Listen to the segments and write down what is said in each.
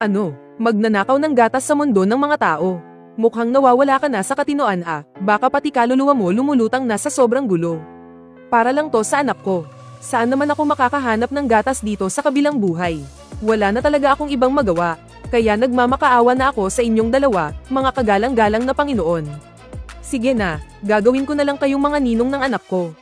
Ano? Magnanakaw ng gatas sa mundo ng mga tao. Mukhang nawawala ka na sa katinoan baka pati kaluluwa mo lumulutang na sa sobrang gulo. Para lang to sa anak ko. Saan naman ako makakahanap ng gatas dito sa kabilang buhay? Wala na talaga akong ibang magawa, kaya nagmamakaawa na ako sa inyong dalawa, mga kagalang-galang na Panginoon. Sige na, gagawin ko na lang kayong mga ninong ng anak ko.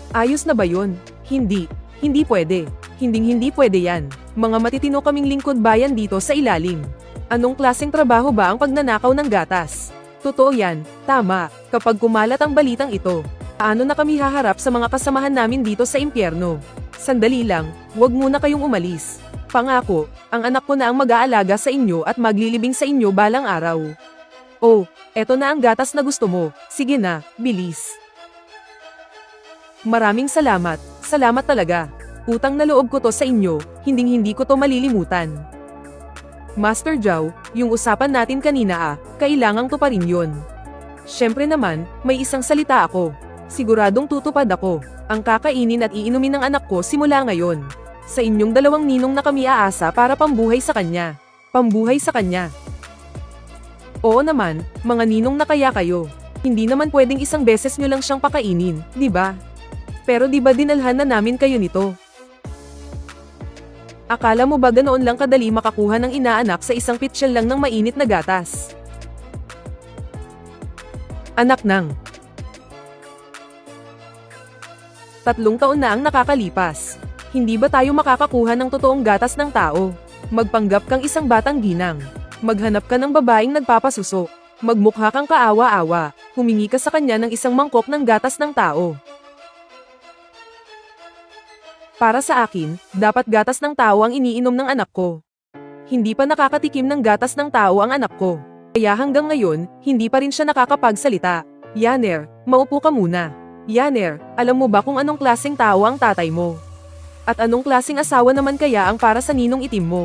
Ayos na ba yun? Hindi. Hindi pwede. Hinding-hindi pwede yan. Mga matitino kaming lingkod bayan dito sa ilalim. Anong klaseng trabaho ba ang pagnanakaw ng gatas? Totoo yan, tama, kapag kumalat ang balitang ito. Paano na kami haharap sa mga kasamahan namin dito sa impyerno? Sandali lang, huwag muna kayong umalis. Pangako, ang anak ko na ang mag-aalaga sa inyo at maglilibing sa inyo balang araw. Oh, eto na ang gatas na gusto mo. Sige na, bilis. Maraming salamat, salamat talaga. Utang na loob ko to sa inyo, hinding-hindi ko to malilimutan. Master Zhao, yung usapan natin kanina kailangang tuparin yun. Syempre naman, may isang salita ako. Siguradong tutupad ako. Ang kakainin at iinumin ng anak ko simula ngayon. Sa inyong dalawang ninong na kami aasa para pambuhay sa kanya. Pambuhay sa kanya. Oo naman, mga ninong na kaya kayo. Hindi naman pwedeng isang beses nyo lang siyang pakainin, di ba? Pero di ba dinalhan na namin kayo nito? Akala mo ba ganoon lang kadali makakuha ng inaanak sa isang pitsyel lang ng mainit na gatas? Anak nang. 3 taon na ang nakakalipas. Hindi ba tayo makakakuha ng totoong gatas ng tao? Magpanggap kang isang batang ginang. Maghanap ka ng babaeng nagpapasuso. Magmukha kang kaawa-awa. Humingi ka sa kanya ng isang mangkok ng gatas ng tao. Para sa akin, dapat gatas ng tao ang iniinom ng anak ko. Hindi pa nakakatikim ng gatas ng tao ang anak ko. Kaya hanggang ngayon, hindi pa rin siya nakakapagsalita. Yaner, maupo ka muna. Yaner, alam mo ba kung anong klaseng tao ang tatay mo? At anong klaseng asawa naman kaya ang para sa ninong itim mo?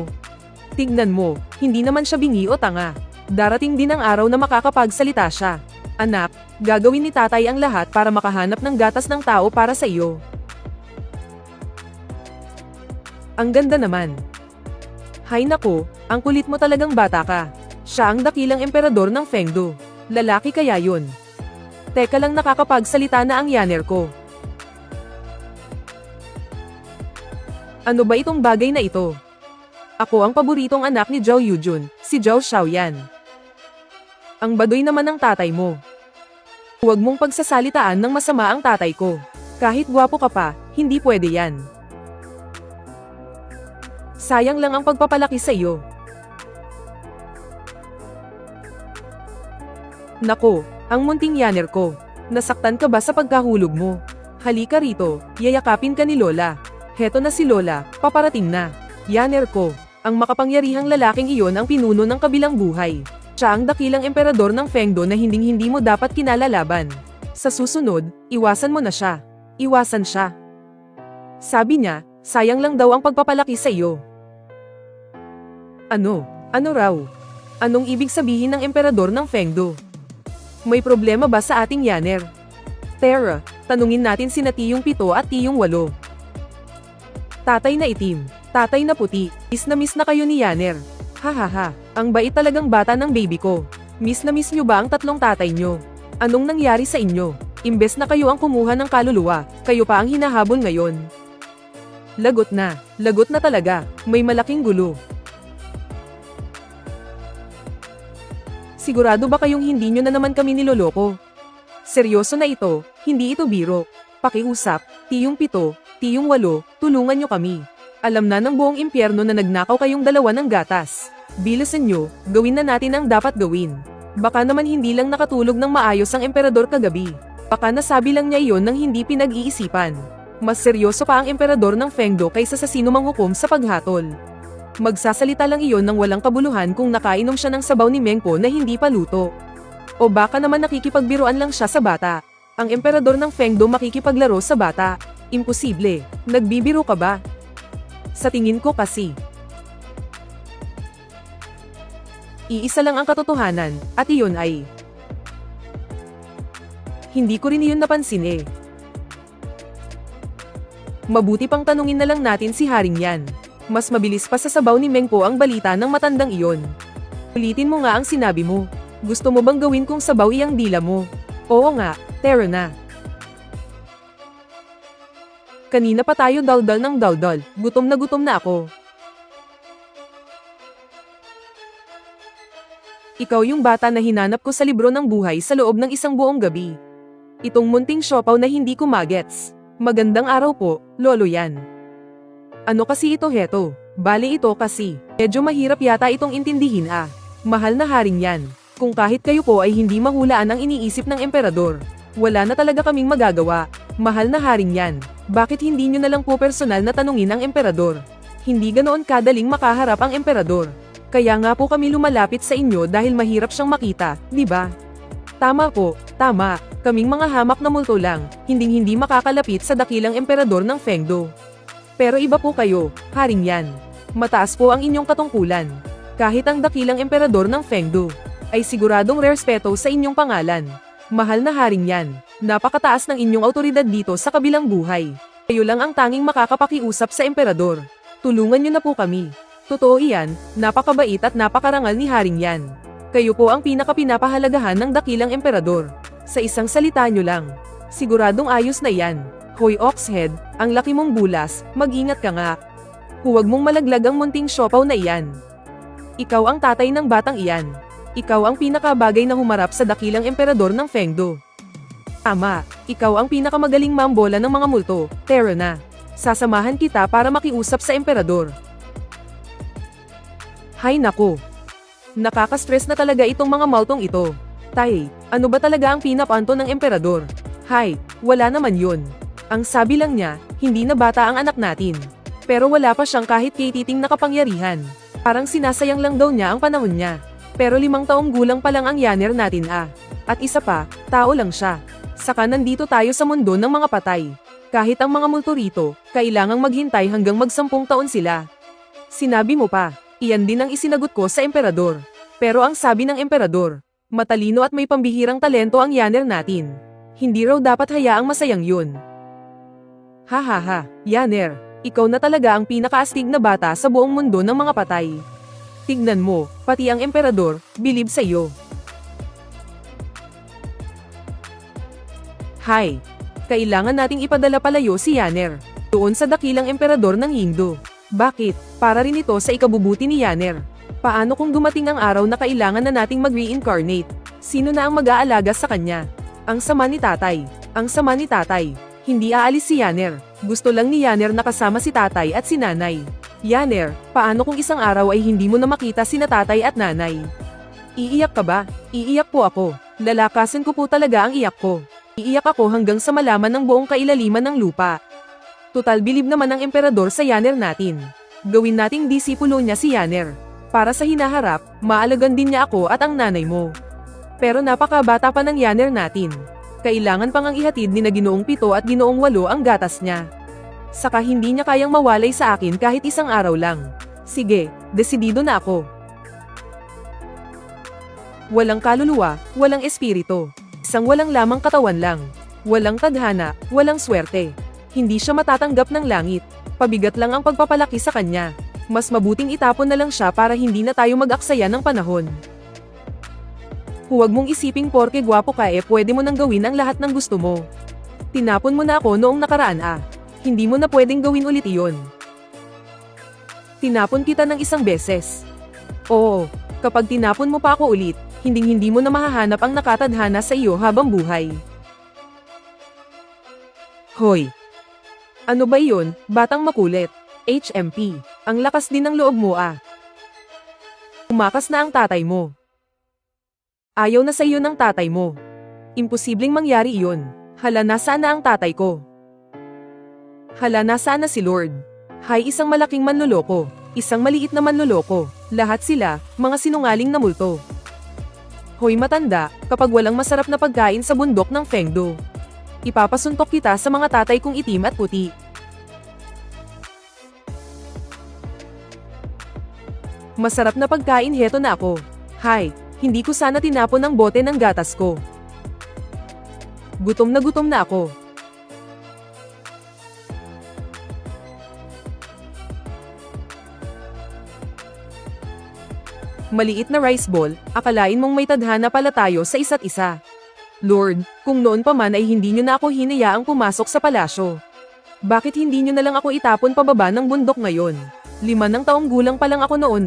Tignan mo, hindi naman siya bingi o tanga. Darating din ang araw na makakapagsalita siya. Anak, gagawin ni tatay ang lahat para makahanap ng gatas ng tao para sa iyo. Ang ganda naman. Hay nako, ang kulit mo talagang bata ka. Siya ang dakilang emperador ng Fengdu. Lalaki kaya yun? Teka lang, nakakapagsalita na ang Yaner ko. Ano ba itong bagay na ito? Ako ang paboritong anak ni Zhao Yujun, si Zhao Xiaoyan. Ang baduy naman ng tatay mo. Huwag mong pagsasalitaan ng masama ang tatay ko. Kahit gwapo ka pa, hindi pwede yan. Sayang lang ang pagpapalaki sa iyo. Nako, ang munting Yaner ko. Nasaktan ka ba sa pagkahulog mo? Halika rito, yayakapin ka ni Lola. Heto na si Lola, paparating na. Yaner ko, ang makapangyarihang lalaking iyon ang pinuno ng kabilang buhay. Siya ang dakilang emperador ng Fengdu na hinding-hindi mo dapat kinalalaban. Sa susunod, iwasan mo na siya. Iwasan siya. Sabi niya, sayang lang daw ang pagpapalaki sa iyo. Ano? Ano raw? Anong ibig sabihin ng emperador ng Fengdu? May problema ba sa ating Yaner? Tara, tanungin natin sina Tiyong 7 at Tiyong 8. Tatay na itim, tatay na puti, miss na kayo ni Yaner. Hahaha, ang bait talagang bata ng baby ko. Miss na miss nyo ba ang 3 tatay nyo? Anong nangyari sa inyo? Imbes na kayo ang kumuha ng kaluluwa, kayo pa ang hinahabol ngayon. Lagot na talaga, may malaking gulo. Sigurado ba kayong hindi nyo na naman kami niloloko? Seryoso na ito, hindi ito biro. Pakiusap, Tiyong 7, Tiyong 8, tulungan nyo kami. Alam na ng buong impyerno na nagnakaw kayong dalawa ng gatas. Bilisan nyo, gawin na natin ang dapat gawin. Baka naman hindi lang nakatulog ng maayos ang emperador kagabi. Baka nasabi lang niya iyon nang hindi pinag-iisipan. Mas seryoso pa ang emperador ng Fengdu kaysa sa sino mang hukom sa paghatol. Magsasalita lang iyon ng walang kabuluhan kung nakainom siya ng sabaw ni Mengpo na hindi pa luto. O baka naman nakikipagbiruan lang siya sa bata. Ang emperador ng Fengdu makikipaglaro sa bata. Imposible. Nagbibiro ka ba? Sa tingin ko kasi. Iisa lang ang katotohanan, at iyon ay hindi ko rin iyon napansin eh. Mabuti pang tanungin na lang natin si Haring yan. Mas mabilis pa sa sabaw ni Mengpo ang balita ng matandang iyon. Ulitin mo nga ang sinabi mo. Gusto mo bang gawin kong sabaw iyang dila mo? Oo nga, tero na. Kanina pa tayo daldal ng daldal, gutom na ako. Ikaw yung bata na hinanap ko sa libro ng buhay sa loob ng isang buong gabi. Itong munting siopaw na hindi ko magets. Magandang araw po, lolo yan. Ano kasi ito heto? Bali ito kasi. Medyo mahirap yata itong intindihin ah. Mahal na haring yan. Kung kahit kayo po ay hindi mahulaan ang iniisip ng emperador, wala na talaga kaming magagawa. Mahal na haring yan. Bakit hindi nyo na lang po personal na tanungin ang emperador? Hindi ganoon kadaling makaharap ang emperador. Kaya nga po kami lumalapit sa inyo dahil mahirap siyang makita, di ba? Tama po, tama. Kaming mga hamak na multo lang, hinding-hindi makakalapit sa dakilang emperador ng Fengdo. Pero iba po kayo, haring yan. Mataas po ang inyong katungkulan. Kahit ang dakilang emperador ng Fengdo ay siguradong respeto sa inyong pangalan. Mahal na haring yan. Napakataas ng inyong autoridad dito sa kabilang buhay. Kayo lang ang tanging makakapakiusap sa emperador. Tulungan niyo na po kami. Totoo iyan, napakabait at napakarangal ni haring yan. Kayo po ang pinakapahalagahan ng dakilang emperador. Sa isang salita nyo lang. Siguradong ayos na yan. Hoy Oxhead, ang laki mong bulas, mag-ingat ka nga. Huwag mong malaglag ang munting siopaw na iyan. Ikaw ang tatay ng batang iyan. Ikaw ang pinakabagay na humarap sa dakilang emperador ng Fengdo. Tama, ikaw ang pinakamagaling mambola ng mga multo, tero na. Sasamahan kita para makiusap sa emperador. Hay nako. Nakaka-stress na talaga itong mga multong ito. Tay, ano ba talaga ang pinapanto ng emperador? Hay, wala naman yun. Ang sabi lang niya, hindi na bata ang anak natin. Pero wala pa siyang kahit kititing na kapangyarihan. Parang sinasayang lang daw niya ang panahon niya. Pero 5 taong gulang pa lang ang Yaner natin ah. At isa pa, tao lang siya. Saka nandito tayo sa mundo ng mga patay. Kahit ang mga multo rito, kailangang maghintay hanggang mag-10 taon sila. Sinabi mo pa, iyan din ang isinagot ko sa emperador. Pero ang sabi ng emperador, matalino at may pambihirang talento ang Yaner natin. Hindi raw dapat hayaang masayang yun. Hahaha, Yaner, ikaw na talaga ang pinakaastig na bata sa buong mundo ng mga patay. Tignan mo, pati ang emperador, bilib sa iyo. Hay, kailangan nating ipadala palayo si Yaner, doon sa dakilang emperador ng Yingdo. Bakit? Para rin ito sa ikabubuti ni Yaner. Paano kung dumating ang araw na kailangan na nating mag-reincarnate? Sino na ang mag-aalaga sa kanya? Ang sama ni tatay. Ang sama ni tatay. Hindi aalis si Yaner. Gusto lang ni Yaner na kasama si tatay at si nanay. Yaner, paano kung isang araw ay hindi mo na makita sina tatay at nanay? Iiyak ka ba? Iiyak po ako. Lalakasan ko po talaga ang iyak ko. Iiyak ako hanggang sa malaman ng buong kailaliman ng lupa. Tutal bilib naman ang emperador sa Yaner natin. Gawin nating disipulo niya si Yaner. Para sa hinaharap, maalagan din niya ako at ang nanay mo. Pero napakabata pa ng Yaner natin. Kailangan pang ang ihatid ni na Ginoong 7 at Ginoong 8 ang gatas niya. Saka hindi niya kayang mawalay sa akin kahit isang araw lang. Sige, desidido na ako. Walang kaluluwa, walang espiritu. Isang walang lamang katawan lang. Walang tadhana, walang swerte. Hindi siya matatanggap ng langit. Pabigat lang ang pagpapalaki sa kanya. Mas mabuting itapon na lang siya para hindi na tayo mag-aksaya ng panahon. Huwag mong isiping porke gwapo ka pwede mo nang gawin ang lahat ng gusto mo. Tinapon mo na ako noong nakaraan ah. Hindi mo na pwedeng gawin ulit iyon. Tinapon kita ng isang beses. Oo, kapag tinapon mo pa ako ulit, hinding-hindi mo na mahahanap ang nakatadhana sa iyo habang buhay. Hoy! Ano ba iyon, batang makulit? HMP, ang lakas din ng loob mo ah. Umakas na ang tatay mo. Ayaw na sa iyo ng tatay mo. Imposibleng mangyari iyon. Hala, nasaan na ang tatay ko? Hala, nasaan na si Lord? Hay, isang malaking manloloko, isang maliit na manloloko, lahat sila, mga sinungaling na multo. Hoy matanda, kapag walang masarap na pagkain sa bundok ng Fengdo, ipapasuntok kita sa mga tatay kong itim at puti. Masarap na pagkain, heto na ako. Hay, hindi ko sana tinapon ang bote ng gatas ko. Gutom na ako. Maliit na rice ball, akalain mong may tadhana pala tayo sa isa't isa. Lord, kung noon pa man ay hindi nyo na ako hinayaang pumasok sa palasyo. Bakit hindi nyo na lang ako itapon pababa ng bundok ngayon? 5 taong gulang pa lang ako noon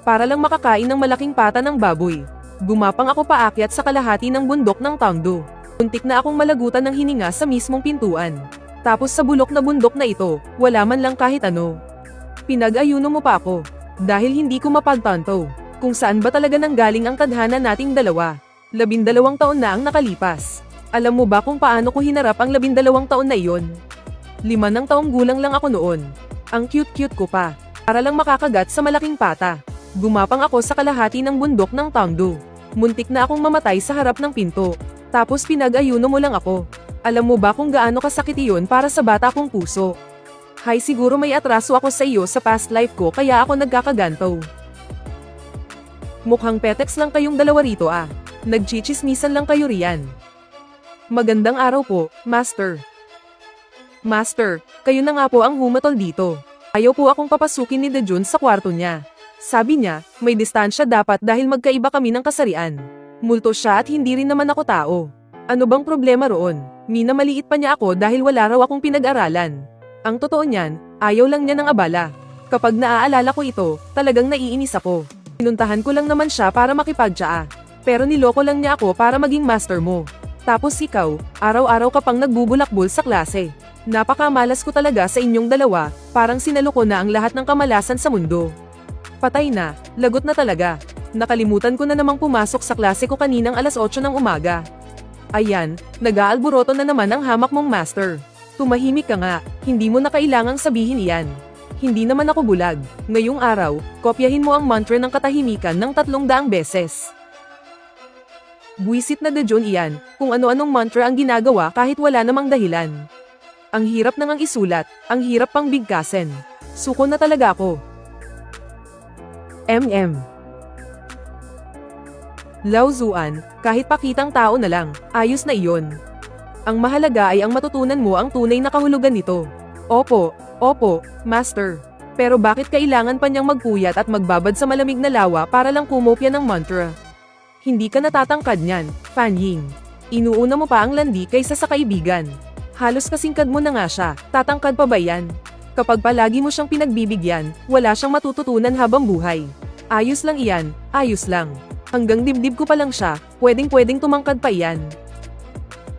para lang makakain ng malaking pata ng baboy. Gumapang ako paakyat sa kalahati ng bundok ng Tangdo. Untik na akong malagutan ng hininga sa mismong pintuan. Tapos sa bulok na bundok na ito, wala man lang kahit ano. Pinag-ayuno mo pa ako. Dahil hindi ko mapagtanto kung saan ba talaga nanggaling ang tadhana nating dalawa. 12 taon na ang nakalipas. Alam mo ba kung paano ko hinarap ang 12 taon na iyon? 5 taong gulang lang ako noon. Ang cute-cute ko pa. Para lang makakagat sa malaking pata. Gumapang ako sa kalahati ng bundok ng Tangdo. Muntik na akong mamatay sa harap ng pinto. Tapos pinag-ayuno mo lang ako. Alam mo ba kung gaano kasakit iyon para sa bata kong puso? Hay, siguro may atraso ako sa iyo sa past life ko kaya ako nagkakaganto. Mukhang petex lang kayong dalawa rito Nagchichismisan lang kayo riyan. Magandang araw po, Master. Master, kayo na nga po ang humatol dito. Ayaw po akong papasukin ni Dejun sa kwarto niya. Sabi niya, may distansya dapat dahil magkaiba kami ng kasarian. Multo siya at hindi rin naman ako tao. Ano bang problema roon? Minamaliit pa niya ako dahil wala raw akong pinag-aralan. Ang totoo niyan, ayaw lang niya ng abala. Kapag naaalala ko ito, talagang naiinis ako. Pinuntahan ko lang naman siya para makipagtsaa. Pero niloko lang niya ako para maging master mo. Tapos ikaw, araw-araw ka pang nagbubulakbol sa klase. Napakamalas ko talaga sa inyong dalawa, parang sinalo ko na ang lahat ng kamalasan sa mundo. Patay na, lagot na talaga. Nakalimutan ko na namang pumasok sa klase ko kaninang alas 8 ng umaga. Ayan, nag-aalboroto na naman ang hamak mong master. Tumahimik ka nga, hindi mo na kailangang sabihin iyan. Hindi naman ako bulag. Ngayong araw, kopyahin mo ang mantra ng katahimikan ng 300 beses. Buwisit na Dejun iyan, kung ano-anong mantra ang ginagawa kahit wala namang dahilan. Ang hirap nang ang isulat, ang hirap pang bigkasin. Suko na talaga ako. Lauzuan, kahit pakitang tao na lang, ayos na iyon. Ang mahalaga ay ang matutunan mo ang tunay na kahulugan nito. Opo, Master. Pero bakit kailangan pa niyang magpuyat at magbabad sa malamig na lawa para lang kumopya ng mantra? Hindi ka natatangkad niyan, Fan Ying. Inuuna mo pa ang landi kaysa sa kaibigan. Halos kasingkad mo na nga siya, tatangkad pa ba yan? Kapag palagi mo siyang pinagbibigyan, wala siyang matututunan habang buhay. Ayos lang iyan, ayos lang. Hanggang dibdib ko pa lang siya, pwedeng tumangkad pa iyan.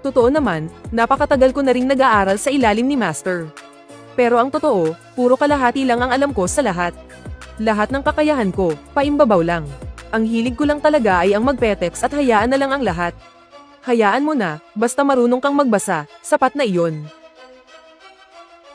Totoo naman, napakatagal ko na ring nag-aaral sa ilalim ni Master. Pero ang totoo, puro kalahati lang ang alam ko sa lahat. Lahat ng kakayahan ko, paimbabaw lang. Ang hilig ko lang talaga ay ang magpetex at hayaan na lang ang lahat. Hayaan mo na, basta marunong kang magbasa, sapat na iyon.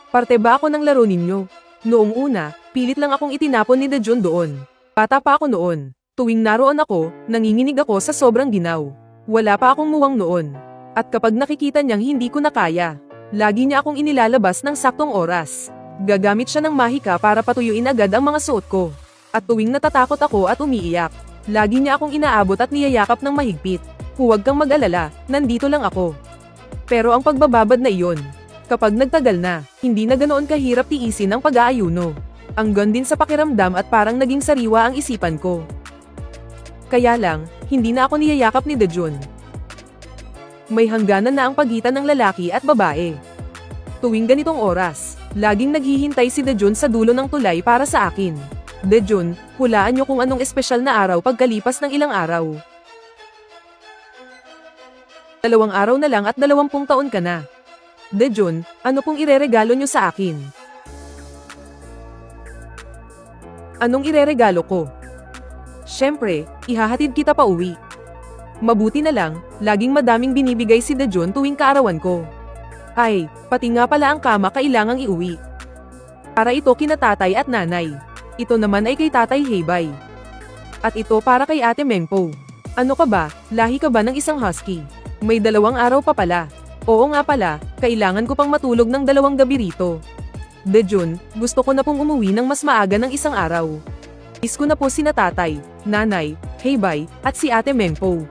Parte ba ako ng laro ninyo? Noong una, pilit lang akong itinapon ni Dejun doon. Bata pa ako noon. Tuwing naroon ako, nanginginig ako sa sobrang ginaw. Wala pa akong muwang noon. At kapag nakikita niyang hindi ko na kaya, lagi niya akong inilalabas ng saktong oras. Gagamit siya ng mahika para patuyuin agad ang mga suot ko. At tuwing natatakot ako at umiiyak, lagi niya akong inaabot at niyayakap ng mahigpit. Huwag kang mag-alala, nandito lang ako. Pero ang pagbababad na iyon, kapag nagtagal na, hindi na ganoon kahirap tiisin ang pag-aayuno. Ang din sa pakiramdam at parang naging sariwa ang isipan ko. Kaya lang, hindi na ako niyayakap ni Dejun. May hangganan na ang pagitan ng lalaki at babae. Tuwing ganitong oras, laging naghihintay si Dejun sa dulo ng tulay para sa akin. Dejun, hulaan niyo kung anong espesyal na araw pagkalipas ng ilang araw. 2 araw na lang at 20 taon ka na. Dejun, ano pong ireregalo niyo sa akin? Anong ireregalo ko? Siyempre, ihahatid kita pa uwi. Mabuti na lang, laging madaming binibigay si Dejun tuwing kaarawan ko. Ay, pati nga pala ang kama kailangang iuwi. Para ito kina tatay at nanay. Ito naman ay kay tatay Heibay. At ito para kay ate Mengpo. Ano ka ba, lahi ka ba ng isang husky? May 2 araw pa pala. Oo nga pala, kailangan ko pang matulog ng 2 gabi rito. Dejun, gusto ko na pong umuwi ng mas maaga ng 1 araw. Is ko na po sina tatay, nanay, Heibay, at si ate Mengpo.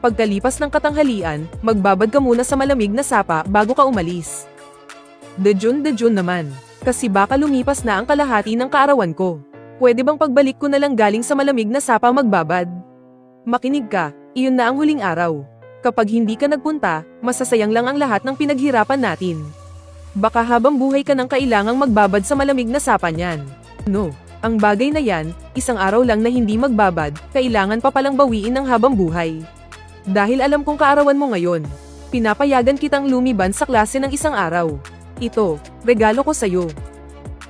Pagkalipas ng katanghalian, magbabad ka muna sa malamig na sapa bago ka umalis. Dejun naman, kasi baka lumipas na ang kalahati ng kaarawan ko. Pwede bang pagbalik ko na lang galing sa malamig na sapa magbabad? Makinig ka, iyon na ang huling araw. Kapag hindi ka nagpunta, masasayang lang ang lahat ng pinaghirapan natin. Baka habang buhay ka nang kailangang magbabad sa malamig na sapa niyan. No, ang bagay na yan, isang araw lang na hindi magbabad, kailangan pa palang bawiin ng habang buhay. Dahil alam kong kaarawan mo ngayon, pinapayagan kitang lumiban sa klase ng isang araw. Ito, regalo ko sa'yo.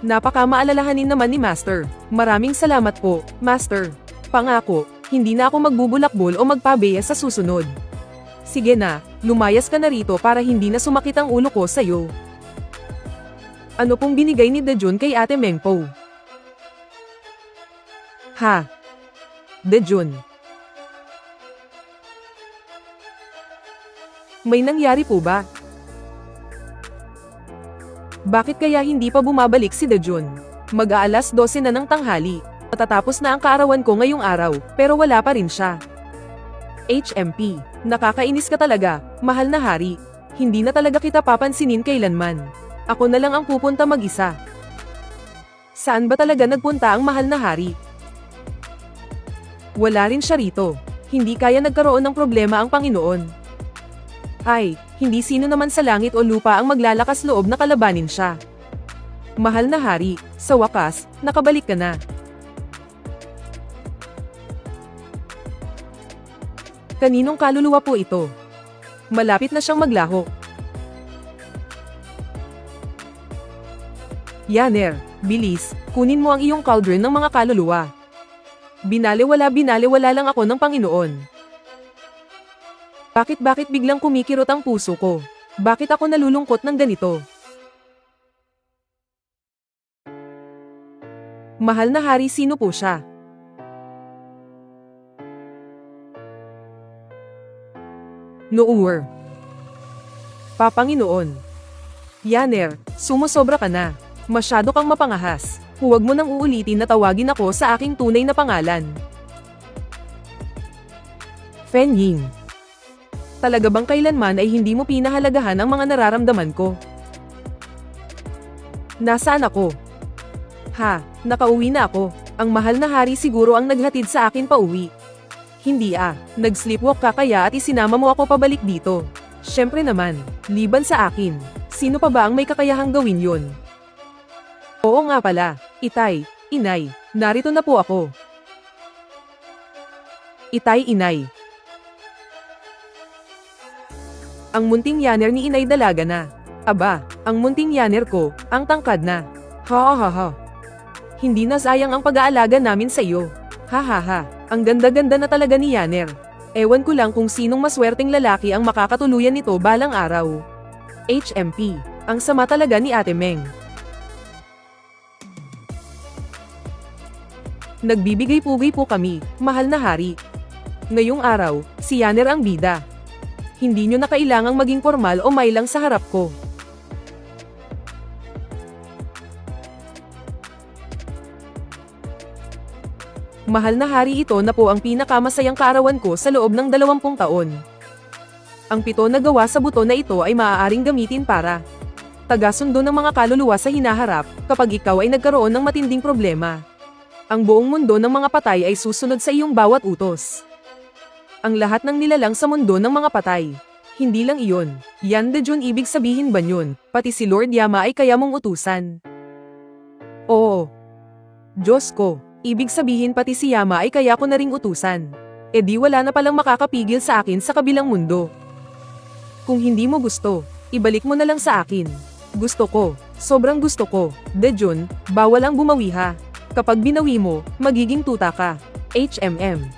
Napaka-maalalahanin naman ni Master. Maraming salamat po, Master. Pangako, hindi na ako magbubulakbol o magpabeya sa susunod. Sige na, lumayas ka na rito para hindi na sumakit ang ulo ko sa'yo. Ano pong binigay ni Dejun kay Ate Mengpo? Ha? Dejun. May nangyari po ba? Bakit kaya hindi pa bumabalik si Dejun? Mag-aalas 12 na ng tanghali. Matatapos na ang kaarawan ko ngayong araw, pero wala pa rin siya. HMP, nakakainis ka talaga, mahal na hari. Hindi na talaga kita papansinin kailanman. Ako na lang ang pupunta mag-isa. Saan ba talaga nagpunta ang mahal na hari? Wala rin siya rito. Hindi kaya nagkaroon ng problema ang Panginoon. Ay, hindi sino naman sa langit o lupa ang maglalakas loob na kalabanin siya. Mahal na hari, sa wakas, nakabalik ka na. Kaninong kaluluwa po ito? Malapit na siyang maglaho. Yaner, bilis, kunin mo ang iyong cauldron ng mga kaluluwa. Binaliwala lang ako ng Panginoon. Bakit biglang kumikirot ang puso ko? Bakit ako nalulungkot ng ganito? Mahal na hari, sino po siya? Noor. Papanginoon. Yaner, sumusobra ka na. Masyado kang mapangahas. Huwag mo nang uulitin na tawagin ako sa aking tunay na pangalan. Fen Ying. Talaga bang kailanman ay hindi mo pinahalagahan ang mga nararamdaman ko? Nasaan ako? Ha, nakauwi na ako. Ang mahal na hari siguro ang naghatid sa akin pauwi. Hindi nag-sleepwalk ka kaya at isinama mo ako pabalik dito. Syempre naman, liban sa akin. Sino pa ba ang may kakayahang gawin yon? Oo nga pala, Itay, Inay, narito na po ako. Itay, Inay. Ang munting yaner ni Inay dalaga na. Aba, ang munting yaner ko, ang tangkad na. Ha. Hindi na sayang ang pag-aalaga namin sa iyo. Ha. Ang ganda-ganda na talaga ni Yaner. Ewan ko lang kung sinong maswerteng lalaki ang makakatuluyan nito balang araw. HMP, ang sama talaga ni Ate Meng. Nagbibigay-pugay po kami, mahal na hari. Ngayong araw, si Yaner ang bida. Hindi nyo na kailangang maging formal o mailang sa harap ko. Mahal na hari, ito na po ang pinakamasayang kaarawan ko sa loob ng 20 taon. Ang 7 na gawa sa buto na ito ay maaaring gamitin para tagasundo ng mga kaluluwa sa hinaharap kapag ikaw ay nagkaroon ng matinding problema. Ang buong mundo ng mga patay ay susunod sa iyong bawat utos. Ang lahat ng nilalang sa mundo ng mga patay. Hindi lang iyon. Yan Dejun, ibig sabihin ba yun, pati si Lord Yama ay kaya mong utusan? Oo. Diyos ko, ibig sabihin pati si Yama ay kaya ko na ring utusan. E di wala na palang makakapigil sa akin sa kabilang mundo. Kung hindi mo gusto, ibalik mo na lang sa akin. Gusto ko, sobrang gusto ko. Dejun, bawal ang bumawi ha. Kapag binawi mo, magiging tuta ka. HMM.